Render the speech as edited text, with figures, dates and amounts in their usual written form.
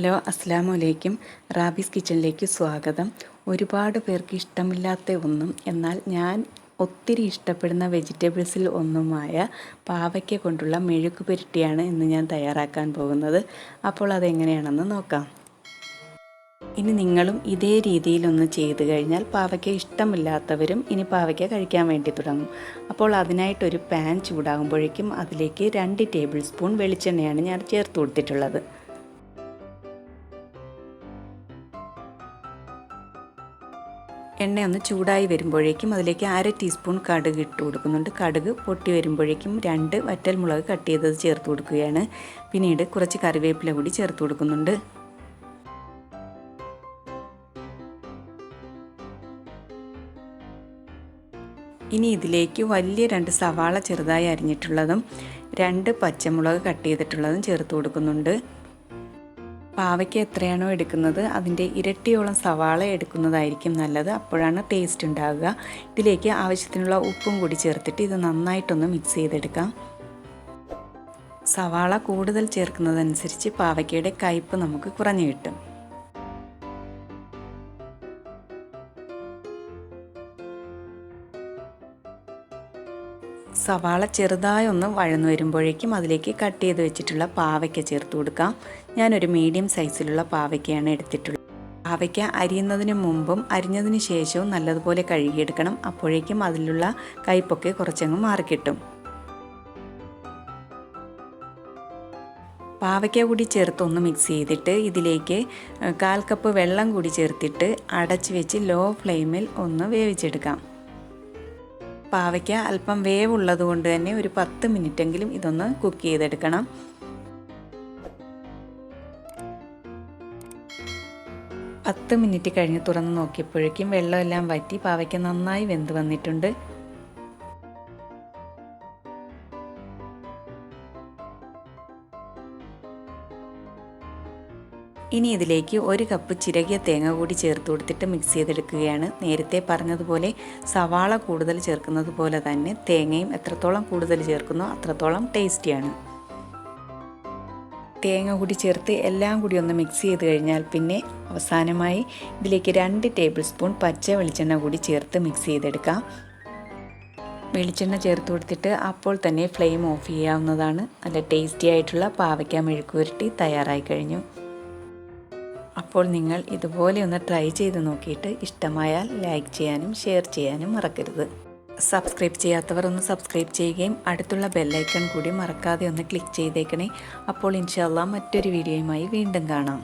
Hello അസ്സലാമു അലൈക്കും. Rabies കിച്ചണിലേക്ക് സ്വാഗതം. ഒരുപാട് പേർക്ക് ഇഷ്ടമില്ലാത്ത ഒന്നും എന്നാൽ ഞാൻ ഒത്തിരി ഇഷ്ടപ്പെടുന്ന വെജിറ്റബിൾസിൽ ഒന്നുമായ പാവയ്ക്ക കൊണ്ടുള്ള മെഴുക്ക് പുരട്ടിയാണ് ഇന്ന് ഞാൻ തയ്യാറാക്കാൻ പോകുന്നത്. അപ്പോൾ അതെങ്ങനെയാണെന്ന് നോക്കാം. ഇനി നിങ്ങളും ഇതേ രീതിയിലൊന്ന് ചെയ്തു കഴിഞ്ഞാൽ പാവയ്ക്ക ഇഷ്ടമില്ലാത്തവരും ഇനി പാവയ്ക്ക കഴിക്കാൻ വേണ്ടി തുടങ്ങും. അപ്പോൾ അതിനായിട്ടൊരു പാൻ ചൂടാകുമ്പോഴേക്കും അതിലേക്ക് 2 ടേബിൾ സ്പൂൺ വെളിച്ചെണ്ണയാണ് ഞാൻ ചേർത്ത് കൊടുത്തിട്ടുള്ളത്. എണ്ണയൊന്ന് ചൂടായി വരുമ്പോഴേക്കും അതിലേക്ക് 1/2 ടീസ്പൂൺ കടുക് ഇട്ട് കൊടുക്കുന്നുണ്ട്. കടുക് പൊട്ടി വരുമ്പോഴേക്കും 2 വറ്റൽമുളക് കട്ട് ചെയ്തത് ചേർത്ത് കൊടുക്കുകയാണ്. പിന്നീട് കുറച്ച് കറിവേപ്പില കൂടി ചേർത്ത് കൊടുക്കുന്നുണ്ട്. ഇനി ഇതിലേക്ക് വലിയ 2 സവാള ചെറുതായി അരിഞ്ഞിട്ടുള്ളതും 2 പച്ചമുളക് കട്ട് ചെയ്തിട്ടുള്ളതും ചേർത്ത് കൊടുക്കുന്നുണ്ട്. പാവയ്ക്ക് എത്രയാണോ എടുക്കുന്നത് അതിൻ്റെ ഇരട്ടിയോളം സവാള എടുക്കുന്നതായിരിക്കും നല്ലത്. അപ്പോഴാണ് ടേസ്റ്റ് ഉണ്ടാകുക. ഇതിലേക്ക് ആവശ്യത്തിനുള്ള ഉപ്പും കൂടി ചേർത്തിട്ട് ഇത് നന്നായിട്ടൊന്ന് മിക്സ് ചെയ്തെടുക്കാം. സവാള കൂടുതൽ ചേർക്കുന്നതനുസരിച്ച് പാവയ്ക്കയുടെ കയ്പ്പ് നമുക്ക് കുറഞ്ഞു കിട്ടും. സവാള ചെറുതായി ഒന്ന് വഴന്നു വരുമ്പോഴേക്കും അതിലേക്ക് കട്ട് ചെയ്ത് വെച്ചിട്ടുള്ള പാവയ്ക്ക ചേർത്ത് കൊടുക്കാം. ഞാനൊരു മീഡിയം സൈസിലുള്ള പാവയ്ക്കയാണ് എടുത്തിട്ടുള്ളത്. പാവയ്ക്ക അരിയുന്നതിന് മുമ്പും അരിഞ്ഞതിന് ശേഷവും നല്ലതുപോലെ കഴുകിയെടുക്കണം. അപ്പോഴേക്കും അതിലുള്ള കയ്പ്പൊക്കെ കുറച്ചങ്ങ് മാറിക്കിട്ടും. പാവയ്ക്ക കൂടി ചേർത്ത് ഒന്ന് മിക്സ് ചെയ്തിട്ട് ഇതിലേക്ക് 1/4 കപ്പ് വെള്ളം കൂടി ചേർത്തിട്ട് അടച്ച് വെച്ച് ലോ ഫ്ലെയിമിൽ ഒന്ന് വേവിച്ചെടുക്കാം. പാവയ്ക്ക അല്പം വേവുള്ളത് കൊണ്ട് തന്നെ ഒരു 10 മിനിറ്റെങ്കിലും ഇതൊന്ന് കുക്ക് ചെയ്തെടുക്കണം. പത്ത് മിനിറ്റ് കഴിഞ്ഞ് തുറന്ന് നോക്കിയപ്പോഴേക്കും വെള്ളമെല്ലാം വറ്റി പാവയ്ക്ക നന്നായി വെന്ത് വന്നിട്ടുണ്ട്. ഇനി ഇതിലേക്ക് 1 കപ്പ് ചിരകിയ തേങ്ങ കൂടി ചേർത്ത് കൊടുത്തിട്ട് മിക്സ് ചെയ്തെടുക്കുകയാണ്. നേരത്തെ പറഞ്ഞതുപോലെ സവാള കൂടുതൽ ചേർക്കുന്നത് പോലെ തന്നെ തേങ്ങയും എത്രത്തോളം കൂടുതൽ ചേർക്കുന്നോ അത്രത്തോളം ടേസ്റ്റിയാണ്. തേങ്ങ കൂടി ചേർത്ത് എല്ലാം കൂടി ഒന്ന് മിക്സ് ചെയ്ത് കഴിഞ്ഞാൽ പിന്നെ അവസാനമായി ഇതിലേക്ക് 2 ടേബിൾ സ്പൂൺ പച്ച വെളിച്ചെണ്ണ കൂടി ചേർത്ത് മിക്സ് ചെയ്തെടുക്കാം. വെളിച്ചെണ്ണ ചേർത്ത് കൊടുത്തിട്ട് അപ്പോൾ തന്നെ ഫ്ലെയിം ഓഫ് ചെയ്യാവുന്നതാണ്. നല്ല ടേസ്റ്റി ആയിട്ടുള്ള പാവയ്ക്ക മെഴുക്ക് പുരട്ടി തയ്യാറായി കഴിഞ്ഞു. അപ്പോൾ നിങ്ങൾ ഇതുപോലെ ഒന്ന് ട്രൈ ചെയ്ത് നോക്കിയിട്ട് ഇഷ്ടമായാൽ ലൈക്ക് ചെയ്യാനും ഷെയർ ചെയ്യാനും മറക്കരുത്. സബ്സ്ക്രൈബ് ചെയ്യാത്തവർ ഒന്ന് സബ്സ്ക്രൈബ് ചെയ്യുകയും അടുത്തുള്ള ബെല്ലൈക്കൺ കൂടി മറക്കാതെ ഒന്ന് ക്ലിക്ക് ചെയ്തേക്കണേ. അപ്പോൾ ഇൻഷാ അല്ലാഹ് മറ്റൊരു വീഡിയോയുമായി വീണ്ടും കാണാം.